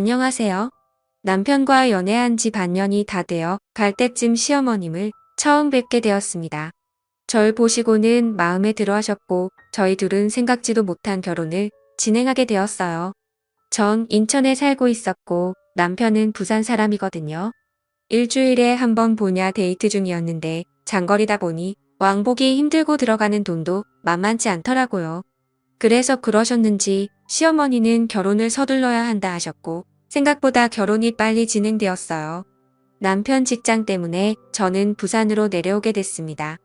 안녕하세요. 남편과 연애한 지 반년이 다 되어 갈 때쯤 시어머님을 처음 뵙게 되었습니다. 절 보시고는 마음에 들어 하셨고 저희 둘은 생각지도 못한 결혼을 진행하게 되었어요. 전 인천에 살고 있었고 남편은 부산 사람이거든요. 일주일에 한 번 보냐 데이트 중이었는데 장거리다 보니 왕복이 힘들고 들어가는 돈도 만만치 않더라고요. 그래서 그러셨는지 시어머니는 결혼을 서둘러야 한다 하셨고 생각보다 결혼이 빨리 진행되었어요. 남편 직장 때문에 저는 부산으로 내려오게 됐습니다.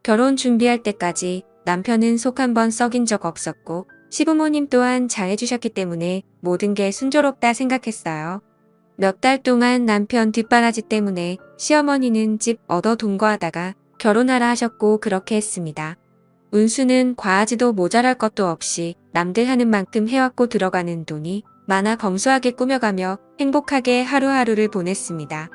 결혼 준비할 때까지 남편은 속 한 번 썩인 적 없었고 시부모님 또한 잘해주셨기 때문에 모든 게 순조롭다 생각했어요. 몇 달 동안 남편 뒷바라지 때문에 시어머니는 집 얻어 동거하다가 결혼하라 하셨고 그렇게 했습니다. 운수는 과하지도 모자랄 것도 없이 남들 하는 만큼 해왔고 들어가는 돈이 많아 검소하게 꾸며가며 행복하게 하루하루를 보냈습니다.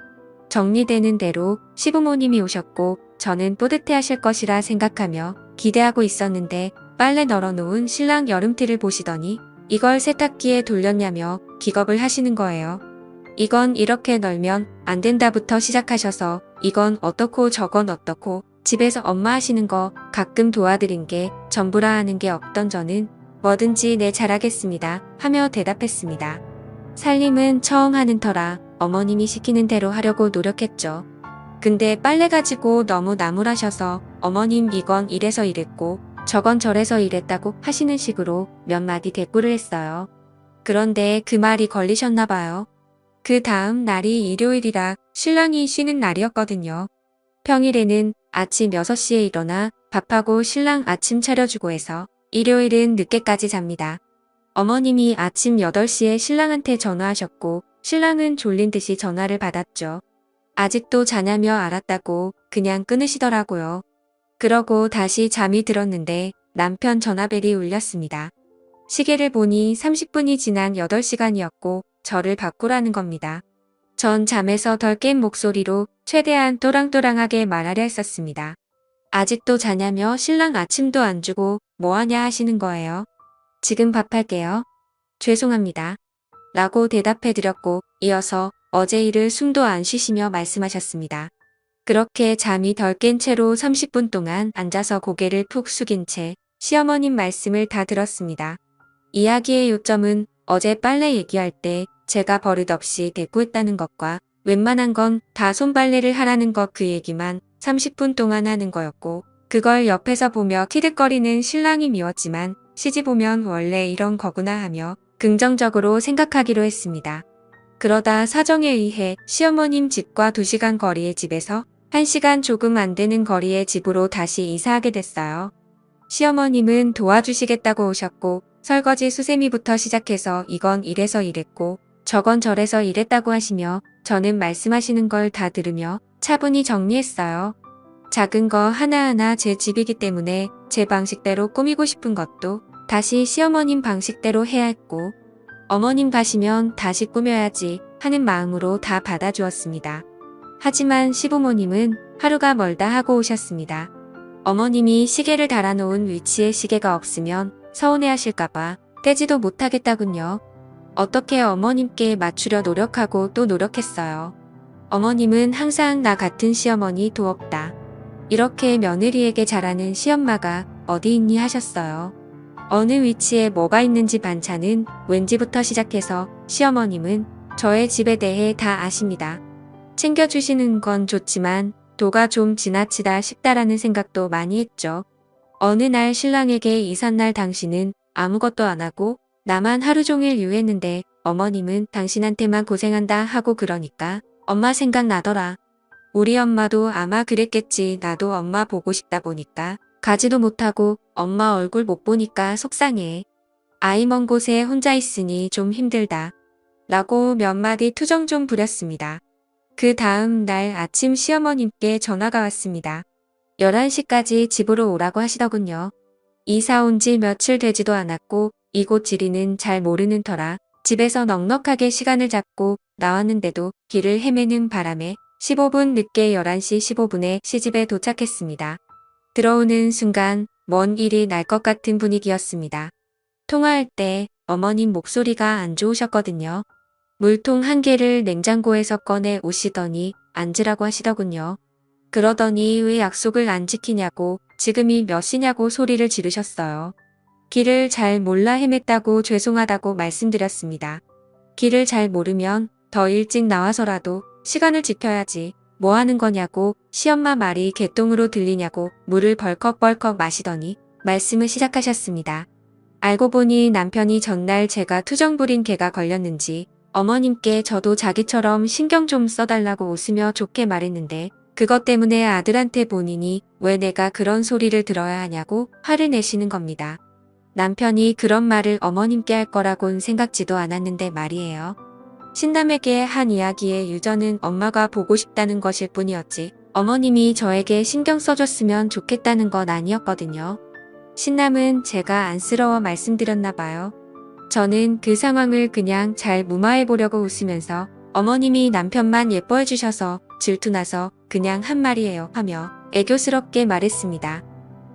정리되는 대로 시부모님이 오셨고 저는 뿌듯해 하실 것이라 생각하며 기대하고 있었는데 빨래 널어놓은 신랑 여름티를 보시더니 이걸 세탁기에 돌렸냐며 기겁을 하시는 거예요. 이건 이렇게 널면 안 된다부터 시작하셔서 이건 어떻고 저건 어떻고 집에서 엄마 하시는 거 가끔 도와드린 게 전부라 하는 게 없던 저는 뭐든지 네 잘하겠습니다 하며 대답했습니다. 살림은 처음 하는 터라 어머님이 시키는 대로 하려고 노력했죠. 근데 빨래 가지고 너무 나무라셔서 어머님 이건 이래서 이랬고 저건 저래서 이랬다고 하시는 식으로 몇 마디 대꾸를 했어요. 그런데 그 말이 걸리셨나 봐요. 그 다음 날이 일요일이라 신랑이 쉬는 날이었거든요. 평일에는 아침 6시에 일어나 밥하고 신랑 아침 차려주고 해서 일요일은 늦게까지 잡니다. 어머님이 아침 8시에 신랑한테 전화하셨고 신랑은 졸린 듯이 전화를 받았죠. 아직도 자냐며 알았다고 그냥 끊으시더라고요. 그러고 다시 잠이 들었는데 남편 전화벨이 울렸습니다. 시계를 보니 30분이 지난 8시간이었고 저를 바꾸라는 겁니다. 전 잠에서 덜 깬 목소리로 최대한 또랑또랑하게 말하려 했었습니다. 아직도 자냐며 신랑 아침도 안 주고 뭐하냐 하시는 거예요. 지금 밥할게요. 죄송합니다. 라고 대답해드렸고 이어서 어제 일을 숨도 안 쉬시며 말씀하셨습니다. 그렇게 잠이 덜 깬 채로 30분 동안 앉아서 고개를 푹 숙인 채 시어머님 말씀을 다 들었습니다. 이야기의 요점은 어제 빨래 얘기할 때 제가 버릇없이 대꾸했다는 것과 웬만한 건 다 손빨래를 하라는 것 그 얘기만 30분 동안 하는 거였고 그걸 옆에서 보며 키득거리는 신랑이 미웠지만 시집 오면 원래 이런 거구나 하며 긍정적으로 생각하기로 했습니다. 그러다 사정에 의해 시어머님 집과 2시간 거리의 집에서 1시간 조금 안 되는 거리의 집으로 다시 이사하게 됐어요. 시어머님은 도와주시겠다고 오셨고 설거지 수세미부터 시작해서 이건 이래서 이랬고 저건 저래서 이랬다고 하시며 저는 말씀하시는 걸 다 들으며 차분히 정리했어요. 작은 거 하나하나 제 집이기 때문에 제 방식대로 꾸미고 싶은 것도 다시 시어머님 방식대로 해야 했고 어머님 가시면 다시 꾸며야지 하는 마음으로 다 받아주었습니다. 하지만 시부모님은 하루가 멀다 하고 오셨습니다. 어머님이 시계를 달아놓은 위치에 시계가 없으면 서운해하실까봐 떼지도 못하겠다군요. 어떻게 어머님께 맞추려 노력하고 또 노력했어요. 어머님은 항상 나 같은 시어머니 도 없다. 이렇게 며느리에게 잘하는 시엄마가 어디 있니 하셨어요. 어느 위치에 뭐가 있는지 반찬은 왠지부터 시작해서 시어머님은 저의 집에 대해 다 아십니다. 챙겨주시는 건 좋지만 도가 좀 지나치다 싶다라는 생각도 많이 했죠. 어느 날 신랑에게 이삿날 당신은 아무것도 안 하고 나만 하루 종일 유했는데 어머님은 당신한테만 고생한다 하고 그러니까 엄마 생각나더라. 우리 엄마도 아마 그랬겠지. 나도 엄마 보고 싶다 보니까 가지도 못하고 엄마 얼굴 못 보니까 속상해. 아이 먼 곳에 혼자 있으니 좀 힘들다. 라고 몇 마디 투정 좀 부렸습니다. 그 다음 날 아침 시어머님께 전화가 왔습니다. 11시까지 집으로 오라고 하시더군요. 이사 온 지 며칠 되지도 않았고 이곳 지리는 잘 모르는 터라 집에서 넉넉하게 시간을 잡고 나왔는데도 길을 헤매는 바람에 15분 늦게 11시 15분에 시집에 도착했습니다. 들어오는 순간 먼 일이 날 것 같은 분위기였습니다. 통화할 때 어머님 목소리가 안 좋으셨거든요. 물통 한 개를 냉장고에서 꺼내 오시더니 앉으라고 하시더군요. 그러더니 왜 약속을 안 지키냐고 지금이 몇 시냐고 소리를 지르셨어요. 길을 잘 몰라 헤맸다고 죄송하다고 말씀드렸습니다. 길을 잘 모르면 더 일찍 나와서라도 시간을 지켜야지 뭐 하는 거냐고 시엄마 말이 개똥으로 들리냐고 물을 벌컥벌컥 마시더니 말씀을 시작하셨습니다. 알고 보니 남편이 전날 제가 투정 부린 개가 걸렸는지 어머님께 저도 자기처럼 신경 좀 써달라고 웃으며 좋게 말했는데 그것 때문에 아들한테 본인이 왜 내가 그런 소리를 들어야 하냐고 화를 내시는 겁니다. 남편이 그런 말을 어머님께 할 거라곤 생각지도 않았는데 말이에요. 신남에게 한 이야기의 유저는 엄마가 보고 싶다는 것일 뿐이었지 어머님이 저에게 신경 써줬으면 좋겠다는 건 아니었거든요. 신남은 제가 안쓰러워 말씀드렸나 봐요. 저는 그 상황을 그냥 잘 무마해보려고 웃으면서 어머님이 남편만 예뻐해 주셔서 질투나서 그냥 한 말이에요 하며 애교스럽게 말했습니다.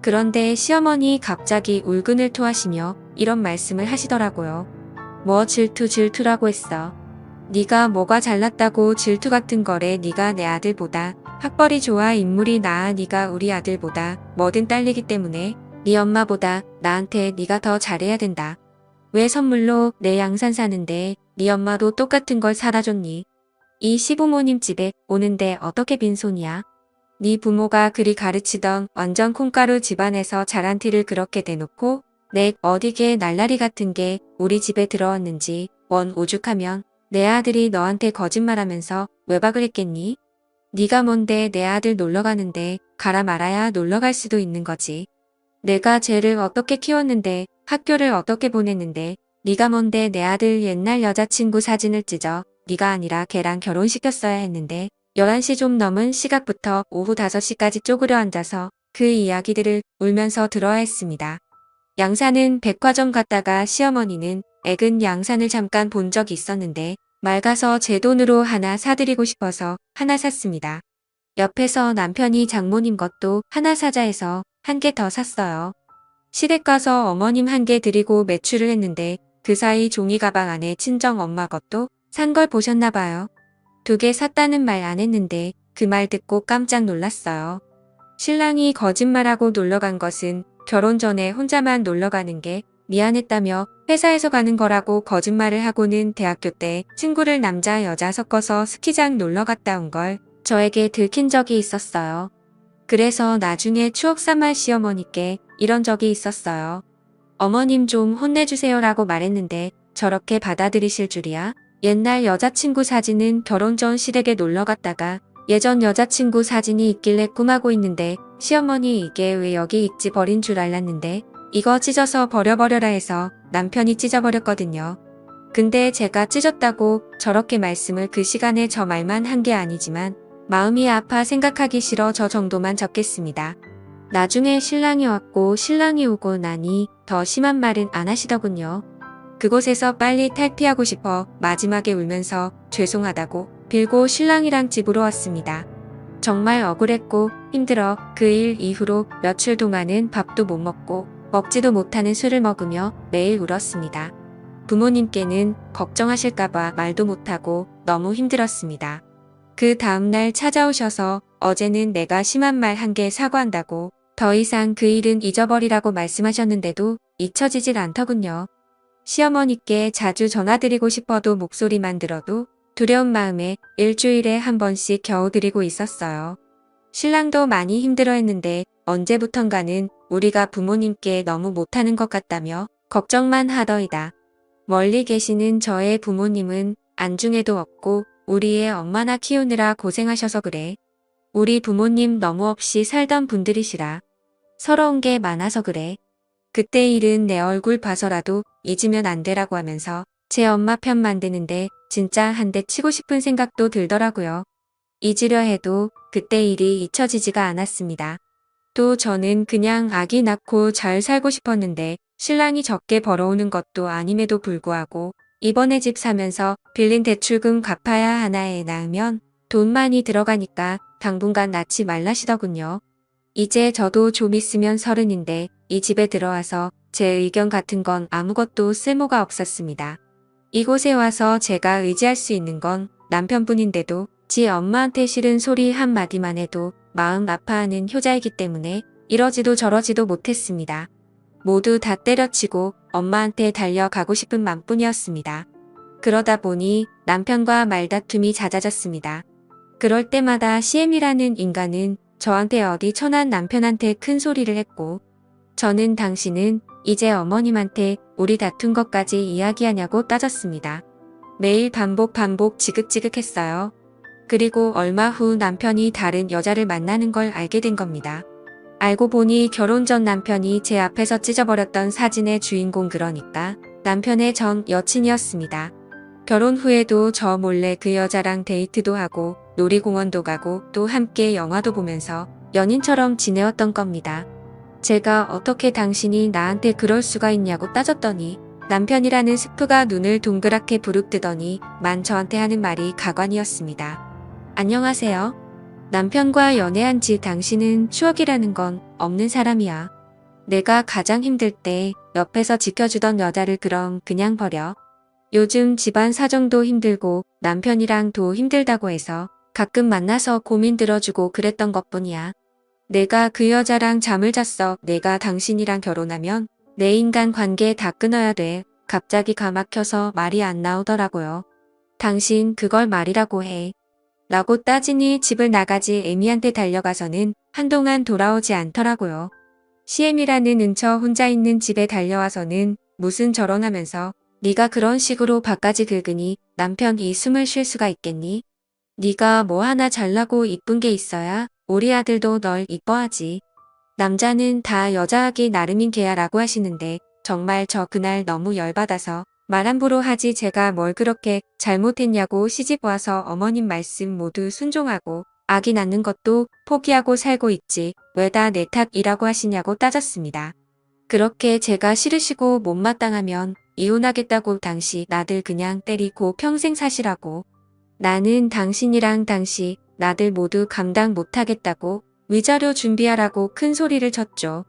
그런데 시어머니 갑자기 울근을 토하시며 이런 말씀을 하시더라고요. 뭐 질투라고 했어. 네가 뭐가 잘났다고 질투 같은 거래. 네가 내 아들보다 학벌이 좋아 인물이 나아. 네가 우리 아들보다 뭐든 딸리기 때문에 네 엄마보다 나한테 네가 더 잘해야 된다. 왜 선물로 내 양산 사는데 네 엄마도 똑같은 걸 사다 줬니? 이 시부모님 집에 오는데 어떻게 빈손이야? 네 부모가 그리 가르치던 완전 콩가루 집안에서 자란 티를 그렇게 대놓고 내 어디게 날라리 같은 게 우리 집에 들어왔는지 원 오죽하면 내 아들이 너한테 거짓말하면서 외박을 했겠니? 네가 뭔데 내 아들 놀러가는데 가라 말아야 놀러갈 수도 있는 거지. 내가 쟤를 어떻게 키웠는데 학교를 어떻게 보냈는데 네가 뭔데 내 아들 옛날 여자친구 사진을 찢어 네가 아니라 걔랑 결혼시켰어야 했는데 11시 좀 넘은 시각부터 오후 5시까지 쪼그려 앉아서 그 이야기들을 울면서 들어야 했습니다. 양산은 백화점 갔다가 시어머니는 액은 양산을 잠깐 본 적이 있었는데 맑아서 제 돈으로 하나 사드리고 싶어서 하나 샀습니다. 옆에서 남편이 장모님 것도 하나 사자 해서 한 개 더 샀어요. 시댁 가서 어머님 한 개 드리고 매출을 했는데 그 사이 종이 가방 안에 친정 엄마 것도 산 걸 보셨나 봐요. 2개 샀다는 말 안 했는데 그 말 듣고 깜짝 놀랐어요. 신랑이 거짓말하고 놀러간 것은 결혼 전에 혼자만 놀러가는 게 미안했다며 회사에서 가는 거라고 거짓말을 하고는 대학교 때 친구를 남자 여자 섞어서 스키장 놀러 갔다 온 걸 저에게 들킨 적이 있었어요. 그래서 나중에 추억 삼아 시어머니께 이런 적이 있었어요. 어머님 좀 혼내주세요라고 말했는데 저렇게 받아들이실 줄이야? 옛날 여자친구 사진은 결혼 전 시댁에 놀러 갔다가 예전 여자친구 사진이 있길래 꿈하고 있는데 시어머니 이게 왜 여기 있지 버린 줄 알았는데 이거 찢어서 버려버려라 해서 남편이 찢어버렸거든요. 근데 제가 찢었다고 저렇게 말씀을 그 시간에 저 말만 한 게 아니지만 마음이 아파 생각하기 싫어 저 정도만 적겠습니다. 나중에 신랑이 왔고 신랑이 오고 나니 더 심한 말은 안 하시더군요. 그곳에서 빨리 탈피하고 싶어 마지막에 울면서 죄송하다고 빌고 신랑이랑 집으로 왔습니다. 정말 억울했고 힘들어 그 일 이후로 며칠 동안은 밥도 못 먹고 먹지도 못하는 술을 먹으며 매일 울었습니다. 부모님께는 걱정하실까봐 말도 못하고 너무 힘들었습니다. 그 다음날 찾아오셔서 어제는 내가 심한 말 한 개 사과한다고 더 이상 그 일은 잊어버리라고 말씀하셨는데도 잊혀지질 않더군요. 시어머니께 자주 전화드리고 싶어도 목소리만 들어도 두려운 마음에 일주일에 한 번씩 겨우 드리고 있었어요. 신랑도 많이 힘들어했는데 언제부턴가는 우리가 부모님께 너무 못하는 것 같다며 걱정만 하더이다. 멀리 계시는 저의 부모님은 안중에도 없고 우리의 엄마나 키우느라 고생하셔서 그래. 우리 부모님 너무 없이 살던 분들이시라. 서러운 게 많아서 그래. 그때 일은 내 얼굴 봐서라도 잊으면 안 되라고 하면서 제 엄마 편 만드는데 진짜 한 대 치고 싶은 생각도 들더라고요. 잊으려 해도 그때 일이 잊혀지지가 않았습니다. 또 저는 그냥 아기 낳고 잘 살고 싶었는데 신랑이 적게 벌어오는 것도 아님에도 불구하고 이번에 집 사면서 빌린 대출금 갚아야 하나 애 낳으면 돈 많이 들어가니까 당분간 낳지 말라시더군요. 이제 저도 좀 있으면 30인데 이 집에 들어와서 제 의견 같은 건 아무것도 쓸모가 없었습니다. 이곳에 와서 제가 의지할 수 있는 건 남편뿐인데도 지 엄마한테 싫은 소리 한마디만 해도 마음 아파하는 효자이기 때문에 이러지도 저러지도 못했습니다. 모두 다 때려치고 엄마한테 달려가고 싶은 맘뿐이었습니다. 그러다 보니 남편과 말다툼이 잦아졌습니다. 그럴 때마다 CM이라는 인간은 저한테 어디 천한 남편한테 큰 소리를 했고, 저는 당신은 이제 어머님한테 우리 다툰 것까지 이야기하냐고 따졌습니다. 매일 반복 지긋지긋했어요. 그리고 얼마 후 남편이 다른 여자를 만나는 걸 알게 된 겁니다. 알고 보니 결혼 전 남편이 제 앞에서 찢어버렸던 사진의 주인공, 그러니까 남편의 전 여친이었습니다. 결혼 후에도 저 몰래 그 여자랑 데이트도 하고 놀이공원도 가고 또 함께 영화도 보면서 연인처럼 지내왔던 겁니다. 제가 어떻게 당신이 나한테 그럴 수가 있냐고 따졌더니 남편이라는 스프가 눈을 동그랗게 부릅뜨더니 저한테 하는 말이 가관이었습니다. 안녕하세요. 남편과 연애한 지 당신은 추억이라는 건 없는 사람이야. 내가 가장 힘들 때 옆에서 지켜주던 여자를 그럼 그냥 버려. 요즘 집안 사정도 힘들고 남편이랑도 힘들다고 해서 가끔 만나서 고민 들어주고 그랬던 것뿐이야. 내가 그 여자랑 잠을 잤어. 내가 당신이랑 결혼하면 내 인간 관계 다 끊어야 돼. 갑자기 가막혀서 말이 안 나오더라고요. 당신 그걸 말이라고 해. 라고 따지니 집을 나가지 애미한테 달려가서는 한동안 돌아오지 않더라고요. CM이라는 은처 혼자 있는 집에 달려와서는 무슨 저런하면서 네가 그런 식으로 바가지 긁으니 남편이 숨을 쉴 수가 있겠니? 네가 뭐 하나 잘나고 이쁜 게 있어야 우리 아들도 널 이뻐하지. 남자는 다 여자하기 나름인 게야 라고 하시는데 정말 저 그날 너무 열받아서 말 함부로 하지 제가 뭘 그렇게 잘못했냐고 시집 와서 어머님 말씀 모두 순종하고 아기 낳는 것도 포기하고 살고 있지 왜 다 내 탓이라고 하시냐고 따졌습니다. 그렇게 제가 싫으시고 못마땅하면 이혼하겠다고 당시 나들 그냥 때리고 평생 사시라고. 나는 당신이랑 당시 나들 모두 감당 못하겠다고 위자료 준비하라고 큰 소리를 쳤죠.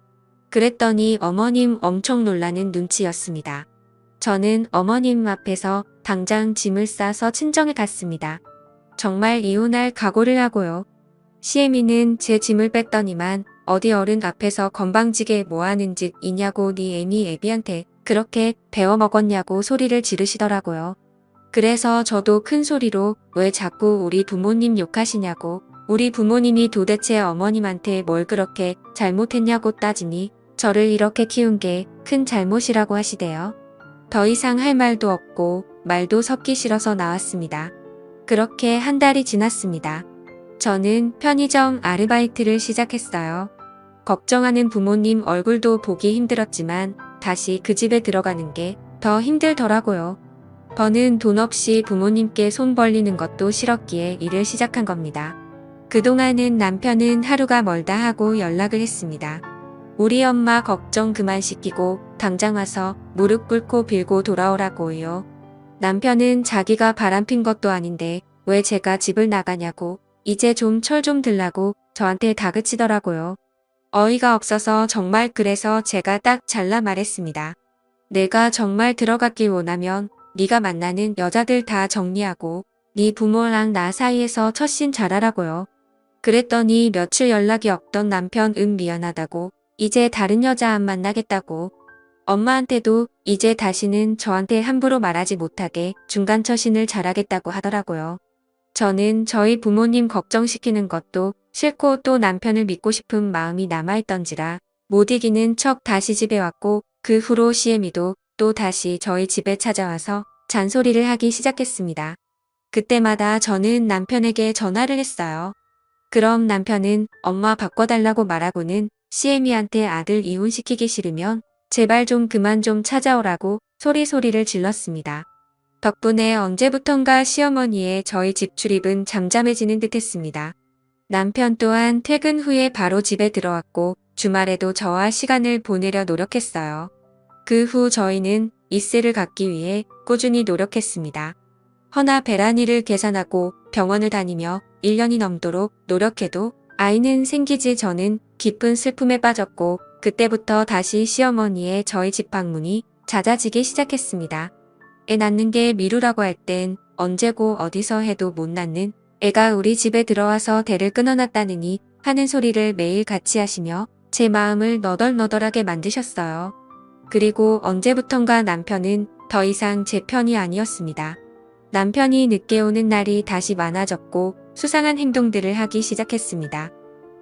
그랬더니 어머님 엄청 놀라는 눈치였습니다. 저는 어머님 앞에서 당장 짐을 싸서 친정에 갔습니다. 정말 이혼할 각오를 하고요. CM이는 제 짐을 뺐더니만 어디 어른 앞에서 건방지게 뭐하는 짓이냐고 네 애미 애비한테 그렇게 배워먹었냐고 소리를 지르시더라고요. 그래서 저도 큰 소리로 왜 자꾸 우리 부모님 욕하시냐고 우리 부모님이 도대체 어머님한테 뭘 그렇게 잘못했냐고 따지니 저를 이렇게 키운 게 큰 잘못이라고 하시대요. 더 이상 할 말도 없고 말도 섞기 싫어서 나왔습니다. 그렇게 한 달이 지났습니다. 저는 편의점 아르바이트를 시작했어요. 걱정하는 부모님 얼굴도 보기 힘들었지만 다시 그 집에 들어가는 게 더 힘들더라고요. 버는 돈 없이 부모님께 손 벌리는 것도 싫었기에 일을 시작한 겁니다. 그동안은 남편은 하루가 멀다 하고 연락을 했습니다. 우리 엄마 걱정 그만 시키고 당장 와서 무릎 꿇고 빌고 돌아오라고요. 남편은 자기가 바람핀 것도 아닌데 왜 제가 집을 나가냐고 이제 좀 철 좀 들라고 저한테 다그치더라고요. 어이가 없어서 정말 그래서 제가 딱 잘라 말했습니다. 내가 정말 들어갔길 원하면 네가 만나는 여자들 다 정리하고 네 부모랑 나 사이에서 첫신 잘하라고요. 그랬더니 며칠 연락이 없던 남편 미안하다고 이제 다른 여자 안 만나겠다고 엄마한테도 이제 다시는 저한테 함부로 말하지 못하게 중간 처신을 잘하겠다고 하더라고요. 저는 저희 부모님 걱정시키는 것도 싫고 또 남편을 믿고 싶은 마음이 남아있던지라 못 이기는 척 다시 집에 왔고 그 후로 CM이도 또 다시 저희 집에 찾아와서 잔소리를 하기 시작했습니다. 그때마다 저는 남편에게 전화를 했어요. 그럼 남편은 엄마 바꿔달라고 말하고는 CM이한테 아들 이혼시키기 싫으면 제발 좀 그만 좀 찾아오라고 소리를 질렀습니다. 덕분에 언제부턴가 시어머니의 저희 집 출입은 잠잠해지는 듯했습니다. 남편 또한 퇴근 후에 바로 집에 들어왔고 주말에도 저와 시간을 보내려 노력했어요. 그 후 저희는 이세를 갖기 위해 꾸준히 노력했습니다. 허나 배란일을 계산하고 병원을 다니며 1년이 넘도록 노력해도 아이는 생기지 저는 깊은 슬픔에 빠졌고 그때부터 다시 시어머니의 저희 집 방문이 잦아지기 시작했습니다. 애 낳는 게 미루라고 할 땐 언제고 어디서 해도 못 낳는 애가 우리 집에 들어와서 대를 끊어놨다느니 하는 소리를 매일 같이 하시며 제 마음을 너덜너덜하게 만드셨어요. 그리고 언제부턴가 남편은 더 이상 제 편이 아니었습니다. 남편이 늦게 오는 날이 다시 많아졌고 수상한 행동들을 하기 시작했습니다.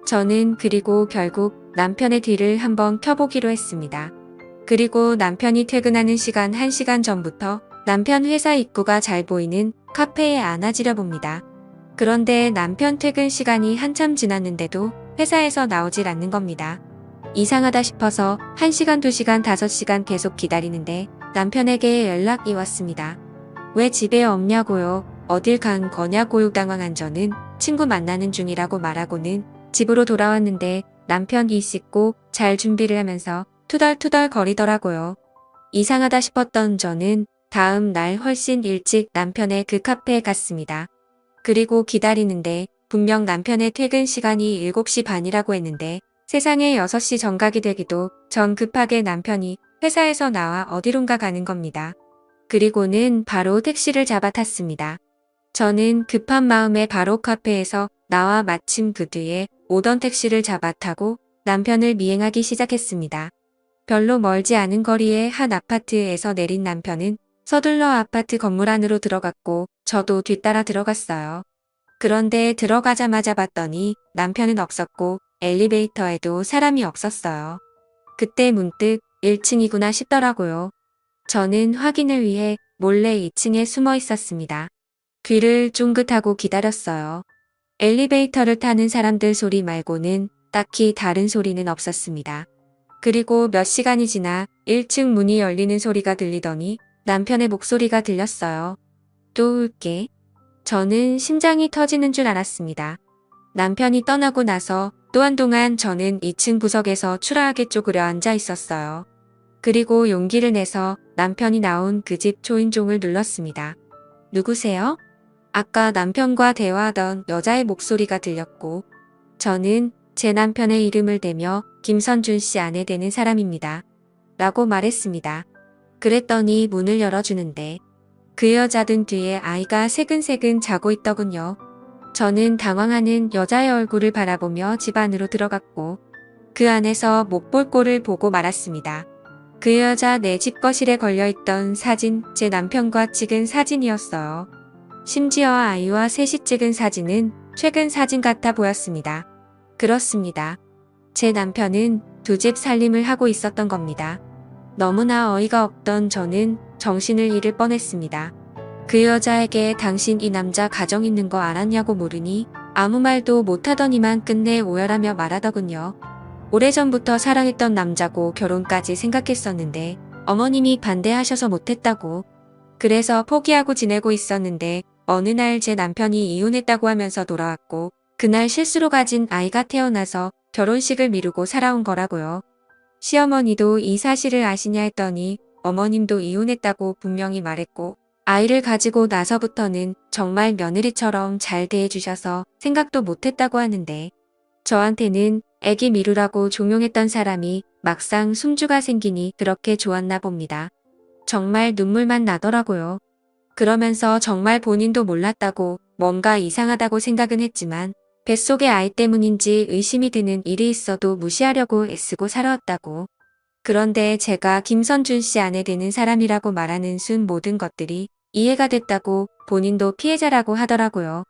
저는 그리고 결국 남편의 뒤를 한번 켜보기로 했습니다. 그리고 남편이 퇴근하는 시간 1시간 전부터 남편 회사 입구가 잘 보이는 카페에 안아지려 봅니다. 그런데 남편 퇴근 시간이 한참 지났는데도 회사에서 나오질 않는 겁니다. 이상하다 싶어서 1시간, 2시간, 5시간 계속 기다리는데 남편에게 연락이 왔습니다. 왜 집에 없냐고요? 어딜 간 거냐고요? 당황한 저는 친구 만나는 중이라고 말하고는 집으로 돌아왔는데 남편이 씻고 잘 준비를 하면서 투덜투덜 거리더라고요. 이상하다 싶었던 저는 다음 날 훨씬 일찍 남편의 그 카페에 갔습니다. 그리고 기다리는데 분명 남편의 퇴근 시간이 7시 반이라고 했는데 세상에 6시 정각이 되기도 전 급하게 남편이 회사에서 나와 어디론가 가는 겁니다. 그리고는 바로 택시를 잡아 탔습니다. 저는 급한 마음에 바로 카페에서 나와 마침 그 뒤에 오던 택시를 잡아 타고 남편을 미행하기 시작했습니다. 별로 멀지 않은 거리의 한 아파트에서 내린 남편은 서둘러 아파트 건물 안으로 들어갔고 저도 뒤따라 들어갔어요. 그런데 들어가자마자 봤더니 남편은 없었고 엘리베이터에도 사람이 없었어요. 그때 문득 1층이구나 싶더라고요. 저는 확인을 위해 몰래 2층에 숨어 있었습니다. 귀를 쫑긋하고 기다렸어요. 엘리베이터를 타는 사람들 소리 말고는 딱히 다른 소리는 없었습니다. 그리고 몇 시간이 지나 1층 문이 열리는 소리가 들리더니 남편의 목소리가 들렸어요. 또 올게. 저는 심장이 터지는 줄 알았습니다. 남편이 떠나고 나서 또 한동안 저는 2층 구석에서 추라하게 쪼그려 앉아 있었어요. 그리고 용기를 내서 남편이 나온 그 집 초인종을 눌렀습니다. 누구세요? 아까 남편과 대화하던 여자의 목소리가 들렸고 저는 제 남편의 이름을 대며 김선준 씨 아내 되는 사람입니다. 라고 말했습니다. 그랬더니 문을 열어주는데 그 여자 등 뒤에 아이가 새근새근 자고 있더군요. 저는 당황하는 여자의 얼굴을 바라보며 집 안으로 들어갔고 그 안에서 못 볼 꼴을 보고 말았습니다. 그 여자 내 집 거실에 걸려있던 사진 제 남편과 찍은 사진이었어요. 심지어 아이와 셋이 찍은 사진은 최근 사진 같아 보였습니다. 그렇습니다. 제 남편은 두 집 살림을 하고 있었던 겁니다. 너무나 어이가 없던 저는 정신을 잃을 뻔했습니다. 그 여자에게 당신 이 남자 가정 있는 거 알았냐고 물으니 아무 말도 못하더니만 끝내 오열하며 말하더군요. 오래전부터 사랑했던 남자고 결혼까지 생각했었는데 어머님이 반대하셔서 못했다고. 그래서 포기하고 지내고 있었는데 어느 날 제 남편이 이혼했다고 하면서 돌아왔고 그날 실수로 가진 아이가 태어나서 결혼식을 미루고 살아온 거라고요. 시어머니도 이 사실을 아시냐 했더니 어머님도 이혼했다고 분명히 말했고 아이를 가지고 나서부터는 정말 며느리처럼 잘 대해주셔서 생각도 못했다고 하는데 저한테는 애기 미루라고 종용했던 사람이 막상 숨주가 생기니 그렇게 좋았나 봅니다. 정말 눈물만 나더라고요. 그러면서 정말 본인도 몰랐다고 뭔가 이상하다고 생각은 했지만 뱃속의 아이 때문인지 의심이 드는 일이 있어도 무시하려고 애쓰고 살아왔다고. 그런데 제가 김선준 씨 아내 되는 사람이라고 말하는 순 모든 것들이 이해가 됐다고 본인도 피해자라고 하더라고요.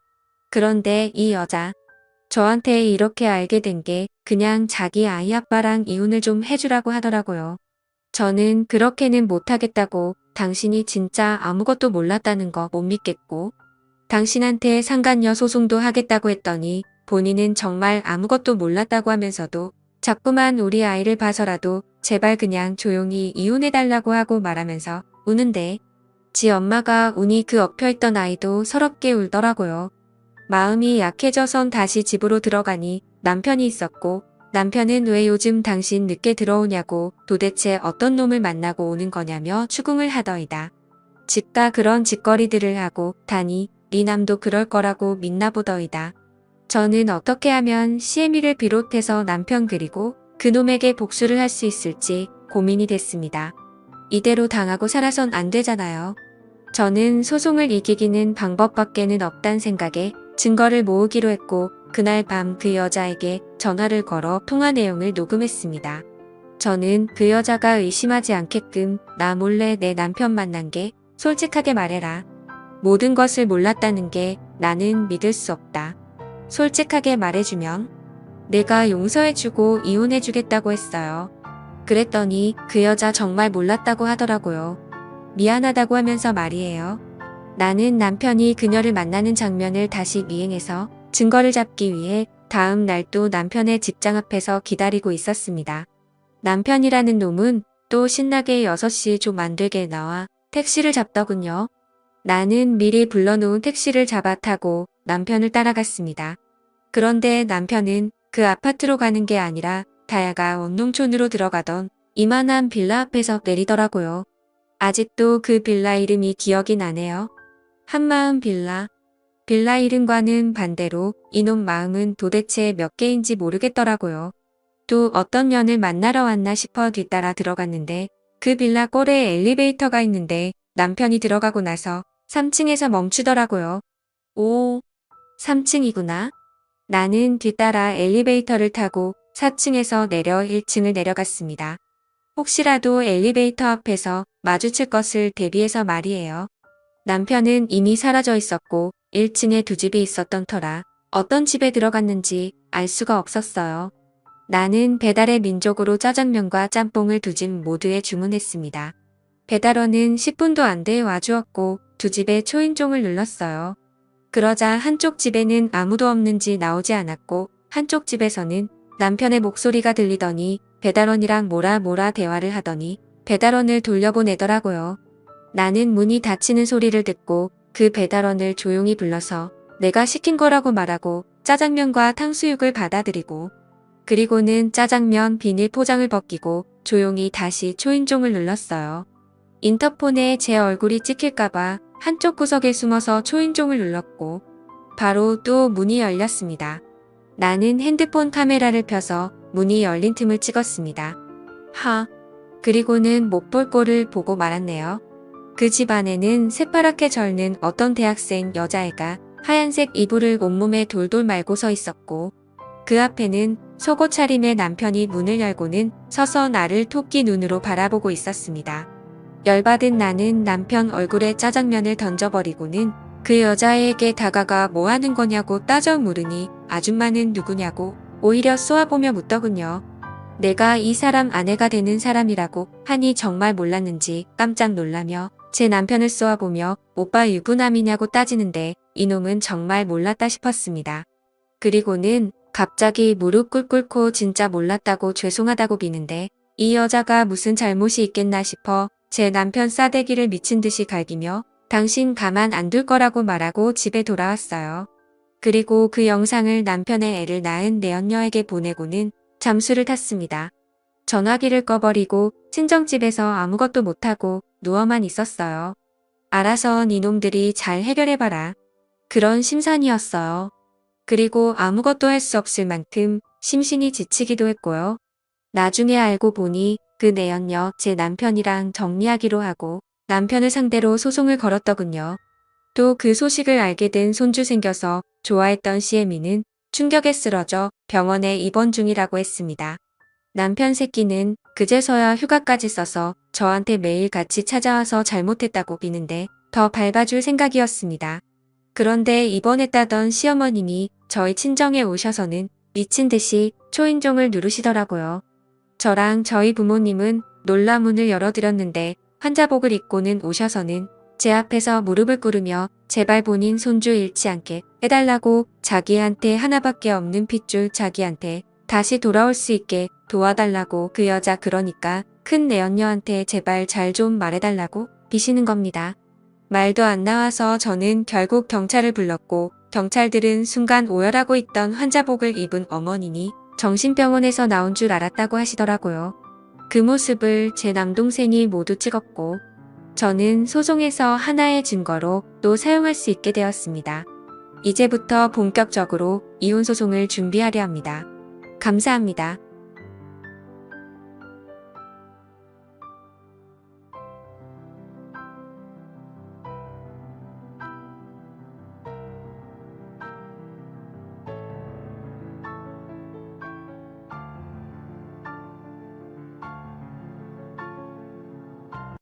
그런데 이 여자, 저한테 이렇게 알게 된 게 그냥 자기 아이 아빠랑 이혼을 좀 해주라고 하더라고요. 저는 그렇게는 못하겠다고 당신이 진짜 아무것도 몰랐다는 거 못 믿겠고 당신한테 상간녀 소송도 하겠다고 했더니 본인은 정말 아무것도 몰랐다고 하면서도 자꾸만 우리 아이를 봐서라도 제발 그냥 조용히 이혼해달라고 하고 말하면서 우는데 지 엄마가 우니 그 엎혀있던 아이도 서럽게 울더라고요. 마음이 약해져선 다시 집으로 들어가니 남편이 있었고 남편은 왜 요즘 당신 늦게 들어오냐고 도대체 어떤 놈을 만나고 오는 거냐며 추궁을 하더이다. 집가 그런 짓거리들을 하고 다니 네 남도 그럴 거라고 믿나 보더이다. 저는 어떻게 하면 시애미를 비롯해서 남편 그리고 그놈에게 복수를 할 수 있을지 고민이 됐습니다. 이대로 당하고 살아선 안 되잖아요. 저는 소송을 이기기는 방법밖에는 없단 생각에 증거를 모으기로 했고 그날 밤 그 여자에게 전화를 걸어 통화 내용을 녹음했습니다. 저는 그 여자가 의심하지 않게끔 나 몰래 내 남편 만난 게 솔직하게 말해라. 모든 것을 몰랐다는 게 나는 믿을 수 없다. 솔직하게 말해주면 내가 용서해주고 이혼해주겠다고 했어요. 그랬더니 그 여자 정말 몰랐다고 하더라고요. 미안하다고 하면서 말이에요. 나는 남편이 그녀를 만나는 장면을 다시 미행해서 증거를 잡기 위해 다음 날 또 남편의 집장 앞에서 기다리고 있었습니다. 남편이라는 놈은 또 신나게 6시 좀 안 되게 나와 택시를 잡더군요. 나는 미리 불러놓은 택시를 잡아 타고 남편을 따라갔습니다. 그런데 남편은 그 아파트로 가는 게 아니라 다야가 원농촌으로 들어가던 이만한 빌라 앞에서 내리더라고요. 아직도 그 빌라 이름이 기억이 나네요. 한마음 빌라. 빌라 이름과는 반대로 이놈 마음은 도대체 몇 개인지 모르겠더라고요. 또 어떤 년을 만나러 왔나 싶어 뒤따라 들어갔는데 그 빌라 꼴에 엘리베이터가 있는데 남편이 들어가고 나서 3층에서 멈추더라고요. 오, 3층이구나. 나는 뒤따라 엘리베이터를 타고 4층에서 내려 1층을 내려갔습니다. 혹시라도 엘리베이터 앞에서 마주칠 것을 대비해서 말이에요. 남편은 이미 사라져 있었고 1층에 두 집이 있었던 터라 어떤 집에 들어갔는지 알 수가 없었어요. 나는 배달의 민족으로 짜장면과 짬뽕을 두 집 모두에 주문했습니다. 배달원은 10분도 안 돼 와주었고 두 집에 초인종을 눌렀어요. 그러자 한쪽 집에는 아무도 없는지 나오지 않았고 한쪽 집에서는 남편의 목소리가 들리더니 배달원이랑 뭐라 대화를 하더니 배달원을 돌려보내더라고요. 나는 문이 닫히는 소리를 듣고 그 배달원을 조용히 불러서 내가 시킨 거라고 말하고 짜장면과 탕수육을 받아들이고 그리고는 짜장면 비닐 포장을 벗기고 조용히 다시 초인종을 눌렀어요. 인터폰에 제 얼굴이 찍힐까봐 한쪽 구석에 숨어서 초인종을 눌렀고 바로 또 문이 열렸습니다. 나는 핸드폰 카메라를 펴서 문이 열린 틈을 찍었습니다. 그리고는 못 볼 꼴을 보고 말았네요. 그 집 안에는 새파랗게 절는 어떤 대학생 여자애가 하얀색 이불을 온몸에 돌돌 말고 서 있었고 그 앞에는 속옷 차림의 남편이 문을 열고는 서서 나를 토끼 눈으로 바라보고 있었습니다. 열받은 나는 남편 얼굴에 짜장면을 던져버리고는 그 여자애에게 다가가 뭐 하는 거냐고 따져 물으니 아줌마는 누구냐고 오히려 쏘아보며 묻더군요. 내가 이 사람 아내가 되는 사람이라고 하니 정말 몰랐는지 깜짝 놀라며 제 남편을 쏘아보며 오빠 유부남이냐고 따지는데 이놈은 정말 몰랐다 싶었습니다. 그리고는 갑자기 무릎 꿇고 진짜 몰랐다고 죄송하다고 비는데 이 여자가 무슨 잘못이 있겠나 싶어 제 남편 싸대기를 미친 듯이 갈기며 당신 가만 안 둘 거라고 말하고 집에 돌아왔어요. 그리고 그 영상을 남편의 애를 낳은 내연녀에게 보내고는 잠수를 탔습니다. 전화기를 꺼버리고 친정집에서 아무것도 못하고 누워만 있었어요. 알아서 니놈들이 잘 해결해봐라. 그런 심산이었어요. 그리고 아무것도 할 수 없을 만큼 심신이 지치기도 했고요. 나중에 알고 보니 그 내연녀 제 남편이랑 정리하기로 하고 남편을 상대로 소송을 걸었더군요. 또 그 소식을 알게 된 손주 생겨서 좋아했던 시애미는 충격에 쓰러져 병원에 입원 중이라고 했습니다. 남편 새끼는 그제서야 휴가까지 써서 저한테 매일 같이 찾아와서 잘못했다고 비는데 더 밟아줄 생각이었습니다. 그런데 입원했다던 시어머님이 저희 친정에 오셔서는 미친 듯이 초인종을 누르시더라고요. 저랑 저희 부모님은 놀라 문을 열어드렸는데 환자복을 입고는 오셔서는 제 앞에서 무릎을 꿇으며 제발 본인 손주 잃지 않게 해달라고 자기한테 하나밖에 없는 핏줄 자기한테 다시 돌아올 수 있게 도와달라고 그 여자 그러니까 큰 내연녀한테 제발 잘 좀 말해달라고 비시는 겁니다. 말도 안 나와서 저는 결국 경찰을 불렀고 경찰들은 순간 오열하고 있던 환자복을 입은 어머니니 정신병원에서 나온 줄 알았다고 하시더라고요. 그 모습을 제 남동생이 모두 찍었고 저는 소송에서 하나의 증거로 또 사용할 수 있게 되었습니다. 이제부터 본격적으로 이혼 소송을 준비하려 합니다. 감사합니다.